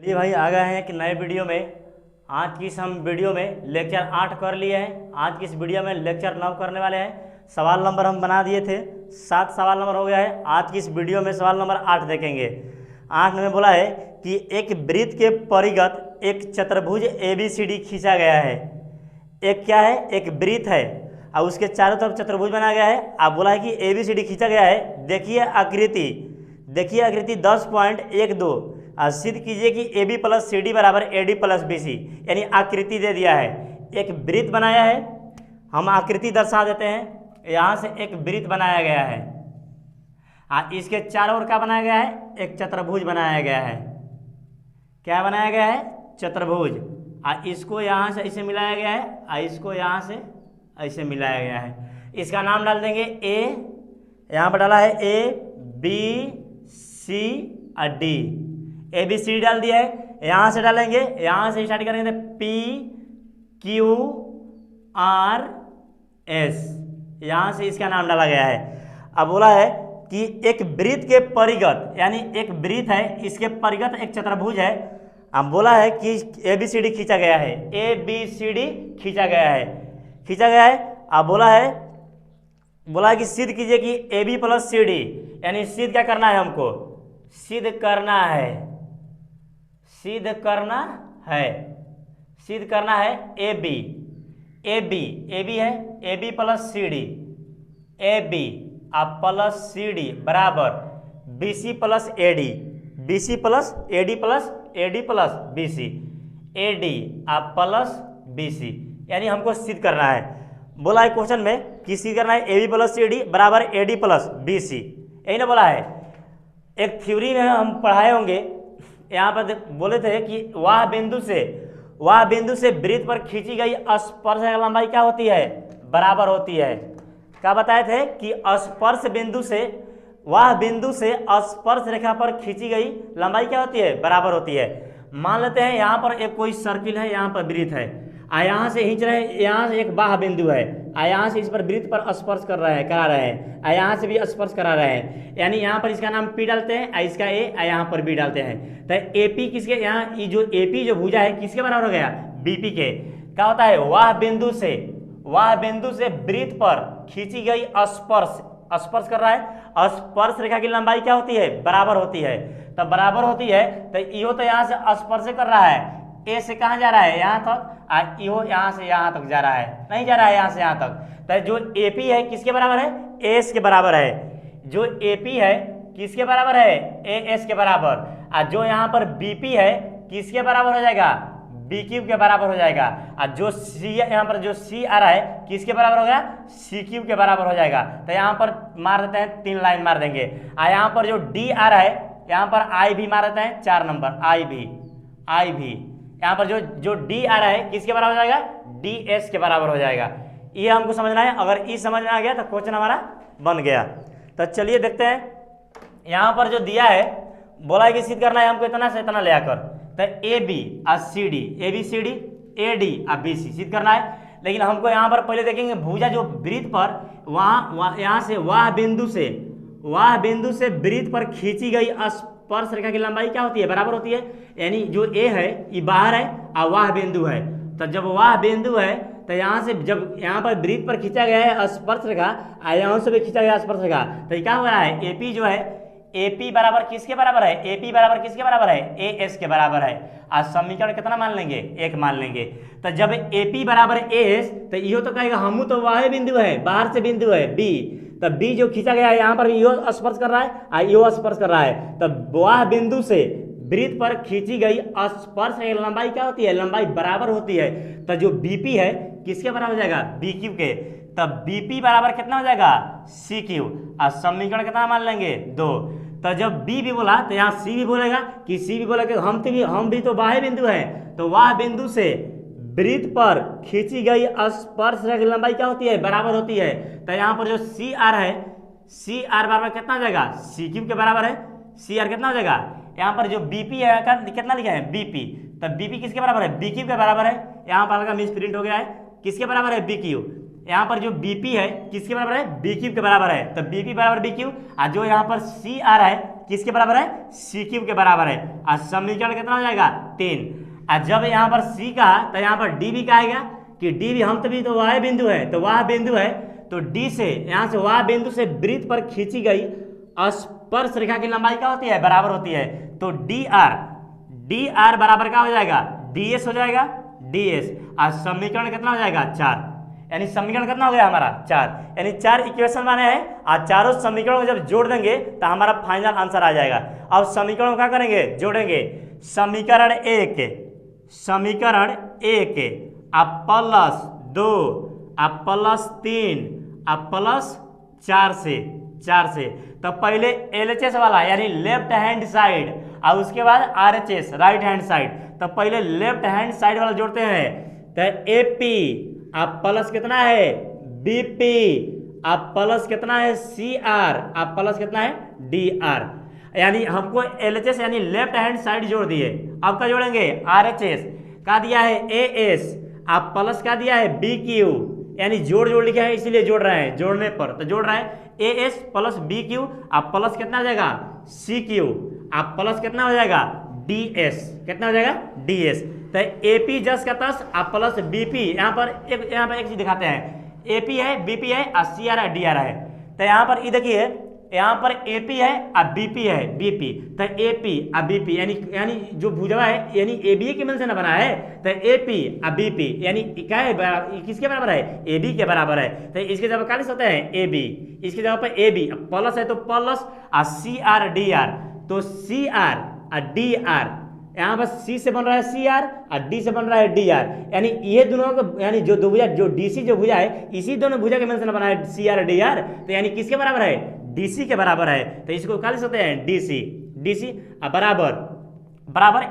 चलिए भाई आ गए हैं एक नए वीडियो में। आज की इस हम वीडियो में लेक्चर 8 कर लिए हैं। आज की इस वीडियो में लेक्चर 9 करने वाले हैं। सवाल नंबर हम बना दिए थे, 7 सवाल नंबर हो गया है। आज की इस वीडियो में सवाल नंबर 8 देखेंगे। 8 में बोला है कि एक वृत्त के परिगत एक चतुर्भुज ABCD खींचा गया है। एक क्या है, एक वृत्त है और उसके चारों तरफ चतुर्भुज बनाया गया है। अब बोला है कि ABCD खींचा गया है। देखिए आकृति 10.12 और सिद्ध कीजिए कि AB प्लस CD बराबर AD प्लस BC, यानी आकृति दे दिया है। एक वृत्त बनाया है, हम आकृति दर्शा देते हैं। यहाँ से एक वृत्त बनाया गया है, इसके चारों ओर क्या बनाया गया है, एक चतुर्भुज बनाया गया है। क्या बनाया गया है, चतुर्भुज। इसको यहाँ से ऐसे मिलाया गया है और इसको यहाँ से ऐसे मिलाया गया है। इसका नाम डाल देंगे A, यहाँ पर डाला है ABC और D। ABCD डाल दिया है। यहाँ से डालेंगे, यहाँ से स्टार्ट करेंगे PQRS, यहाँ से इसका नाम डाला गया है। अब बोला है कि एक वृत्त के परिगत, यानी एक वृत्त है, इसके परिगत एक चतुर्भुज है। अब बोला है कि ABCD खींचा गया है। ABCD खींचा गया है, खींचा गया है। अब बोला है कि सिद्ध कीजिए कि AB प्लस CD, यानी सिद्ध क्या करना है, हमको सिद्ध करना है, सिद्ध करना है, सिद्ध करना है AB है AB प्लस CD, AB अब प्लस CD बराबर BC plus AD, BC plus AD plus AD plus BC, AD अब प्लस BC, यानी हमको सिद्ध करना है। बोला है क्वेश्चन में कि सिद्ध करना है AB प्लस CD बराबर AD प्लस BC, यही ना बोला है। एक थ्योरी में हम पढ़ाए होंगे, यहाँ पर बोले थे कि वह बिंदु से वृत्त पर खींची गई स्पर्श लंबाई क्या होती है, बराबर होती है। क्या बताए थे कि स्पर्श बिंदु से स्पर्श रेखा पर खींची गई लंबाई क्या होती है, बराबर होती है। मान लेते हैं यहाँ पर एक कोई सर्किल है, यहाँ पर वृत्त है, यहाँ से खींच रहे हैं, यहाँ से एक बाह्य बिंदु है, यहाँ से इस पर वृत्त पर स्पर्श करा रहे हैं, यहाँ से भी स्पर्श करा रहे हैं, यानी यहाँ पर इसका नाम P डालते हैं, इसका A, यहाँ पर B डालते हैं। तो AP किसके, यहाँ ये जो AP जो भुजा है किसके बराबर हो गया, BP के। क्या होता है, वह बिंदु से वृत्त पर खींची गई स्पर्श कर रहा है, स्पर्श रेखा की लंबाई क्या होती है, बराबर होती है। तब बराबर होती है तो इहो तो यहाँ से स्पर्श कर रहा है, A से कहाँ जा रहा है, यहाँ तक, इहो यहाँ से यहाँ तक जा रहा है, नहीं जा रहा है यहाँ से यहाँ तक। तो जो AP है किसके बराबर है, AS के बराबर है। जो AP है किसके बराबर है, AS के बराबर। और जो यहाँ पर BP है किसके बराबर हो जाएगा, BQ के बराबर हो जाएगा। और जो C यहाँ पर जो C आ रहा है किसके बराबर हो गया, CQ के बराबर हो जाएगा। तो यहाँ पर मार देते हैं, 3 लाइन मार देंगे। और यहाँ पर जो D आ रहा है, यहाँ पर I भी मार देते हैं, 4 नंबर I भी। यहाँ पर जो D आ रहा है किसके बराबर हो जाएगा, DS के बराबर हो जाएगा। ये हमको समझना है। अगर ये समझ में आ गया तो क्वेश्चन हमारा बन गया। तो चलिए देखते हैं, यहाँ पर जो दिया है, बोला है कि सिद्ध करना है हमको इतना से इतना ले आकर। तो AB और CD, ABCD, AD और BC सिद्ध करना है। लेकिन हमको यहाँ पर पहले देखेंगे भुजा जो वृत्त पर यहाँ से वह बिंदु से वृत्त पर खींची गई स्पर्श रेखा की लंबाई क्या होती है, बराबर होती है। यानी जो A है ये बाहर है और वह बिंदु है। तो जब वह बिंदु है तो यहाँ से जब यहाँ पर वृत्त पर खींचा गया है स्पर्श रेखा, यहाँ से भी खींचा गया स्पर्श रेखा, तो क्या हो रहा है, AP जो है, AP बराबर किसके बराबर है, AP बराबर किसके बराबर है, AS के बराबर है। आज समीकरण कितना मान लेंगे, 1 मान लेंगे। तो जब AP बराबर AS, तो यो तो कहेगा हमू तो वह बिंदु है, बाहर से बिंदु है B। तब B जो खींचा गया है यहाँ पर यो स्पर्श कर रहा है, यो स्पर्श कर रहा है। तब वह बिंदु से वृत्त पर खींची गई स्पर्श रेखा लंबाई क्या होती है, लंबाई बराबर होती है। तो जो BP है किसके बराबर हो जाएगा, BQ के। तब BP बराबर कितना हो जाएगा, CQ। और समीकरण कितना मान लेंगे, 2। तो जब B भी बोला तो यहाँ C भी बोलेगा कि C भी बोला कि हम भी तो बाह्य बिंदु है। तो वह बिंदु से वृत्त पर खींची गई स्पर्श रेखा की लंबाई क्या होती है, बराबर होती है। तो यहाँ पर जो CR है, CR बराबर कितना हो जाएगा, CQ के बराबर है। CR कितना हो जाएगा, यहाँ पर जो BP है कितना लिखा है, BP। तब BP किसके बराबर है, BQ के बराबर है। यहाँ पर हल्का मिस प्रिंट हो गया है, किसके बराबर है, BQ। यहाँ पर जो BP है किसके बराबर है, BQ के बराबर है। तो BP बराबर BQ। और जो यहाँ पर CR है किसके बराबर है, सी क्यूब के बराबर है। और समीकरण कितना हो जाएगा 3। और जब यहाँ पर सी कहा तो यहाँ पर डी भी कहेगा कि डी भी हम तो भी तो वह बिंदु है, तो वह बिंदु है तो डी से यहाँ से वह बिंदु से वृत्त पर खींची गई स्पर्श रेखा की लंबाई क्या होती है, बराबर होती है। तो डी आर बराबर क्या हो जाएगा, डी एस हो जाएगा, डी एस। और समीकरण कितना हो जाएगा 4, यानी समीकरण कितना हो गया हमारा 4, यानी 4 इक्वेशन बने हैं। और चारों समीकरणों को जब जोड़ देंगे तो हमारा फाइनल आंसर आ जाएगा। अब समीकरण को क्या करेंगे, जोड़ेंगे। समीकरण 1 अब प्लस 2 अब प्लस 3 अब प्लस 4 से तो पहले LHS वाला यानी लेफ्ट हैंड साइड और उसके बाद RHS राइट हैंड साइड। तो पहले लेफ्ट हैंड साइड वाला जोड़ते हैं। तो AP अब प्लस कितना है BP अब प्लस कितना है CR अब प्लस कितना है DR। यानी हमको LHS यानी लेफ्ट हैंड साइड जोड़ दिए। अब क्या जोड़ेंगे, RHS का दिया है AS अब प्लस का दिया है BQ, यानी जोड़ लिखा है इसलिए जोड़ रहे हैं, जोड़ने पर तो जोड़ रहे हैं AS प्लस BQ अब प्लस कितना हो जाएगा CQ अब प्लस कितना हो जाएगा DS, कितना हो जाएगा DS। तो AP जस का तस अब प्लस BP, यहाँ पर एक चीज दिखाते हैं, AP है BP है और CR है DR है। तो यहाँ पर ये देखिए यहाँ पर AP है और BP है BP। तो AP और BP यानी जो भुजवा है यानी ABA के मिल से ना बना है। तो AP और BP यानी क्या है, किसके बराबर है, AB के बराबर है। तो इसके जगह क्या लिख सकते हैं AB, इसके जगह पर AB प्लस है तो प्लस और CR DR। तो CR और DR यहाँ पर C से बन रहा है CR और D से बन रहा है DR, यानी ये दोनों को यानी जो दो भुजा जो DC जो भुजा है इसी दोनों भुजा के मिल से बना है CR और DR। तो यानी किसके बराबर है, DC के बराबर है। तो इसको क्या लिख सकते हैं DC बराबर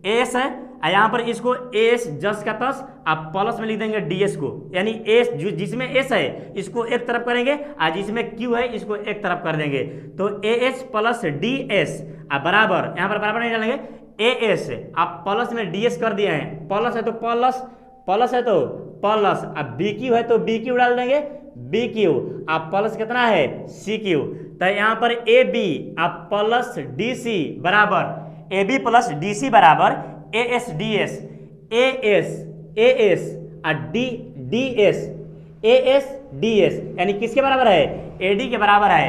AS है। यहाँ पर इसको AS जस का तस आप प्लस में लिख देंगे DS को, यानी S जिसमें S है इसको एक तरफ करेंगे और जिसमें Q है इसको एक तरफ कर देंगे। तो AS प्लस DS बराबर, यहाँ पर बराबर नहीं डालेंगे, AS आप प्लस में DS कर दिए हैं, प्लस है तो प्लस अब BQ है तो BQ डाल देंगे BQ अब प्लस कितना है CQ। तो यहाँ पर AB अब प्लस DC बराबर AB प्लस DC बराबर AS DS यानी किसके बराबर है, AD के बराबर है।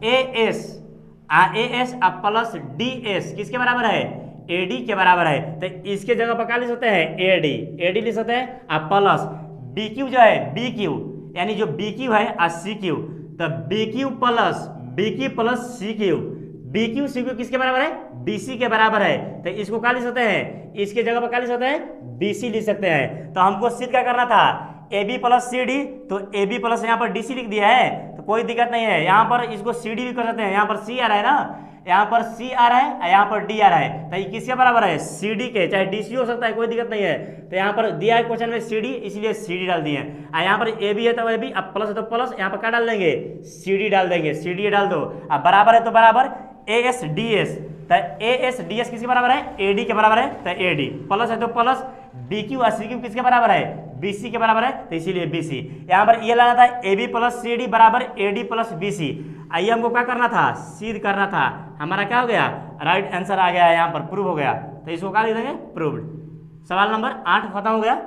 AS अब प्लस DS किसके बराबर है, AD के बराबर है। तो इसके जगह पर क्या लिख सकते हैं AD लिख सकते हैं अब प्लस BQ जो है BQ यानी जो BQ है और CQ। तो BQ प्लस CQ किसके बराबर है, BC के बराबर है। तो इसको क्या लिख सकते हैं, इसके जगह पर क्या लिख सकते हैं BC लिख सकते हैं। तो हमको सिद्ध क्या करना था AB प्लस CD, तो AB प्लस यहाँ पर DC लिख दिया है तो कोई दिक्कत नहीं है। यहाँ पर इसको CD भी कर सकते हैं, यहाँ पर CR है ना, यहाँ पर CR है यहाँ पर DR है। तो ये किसके बराबर है, CD के, चाहे DC हो सकता है कोई दिक्कत नहीं है। तो यहाँ पर दिया है क्वेश्चन में CD इसलिए CD डाल दिए। यहाँ पर AB है तो AB अब प्लस है तो प्लस, यहाँ पर क्या डाल देंगे CD डाल देंगे, CD डाल दो। अब बराबर है तो बराबर AS DS। तो AS DS किसके बराबर है, AD के बराबर है। तो AD प्लस है तो प्लस BQ और CQ किसके बराबर है, BC के बराबर है। तो इसीलिए BC। यहाँ पर ये लाना था AB प्लस CD बराबर AD प्लस BC। आइए हमको क्या करना था, सिद्ध करना था। हमारा क्या हो गया, राइट आंसर आ गया, यहाँ पर प्रूव हो गया। तो इसको क्या लिख देंगे, प्रूव्ड। सवाल नंबर 8 खत्म हो गया।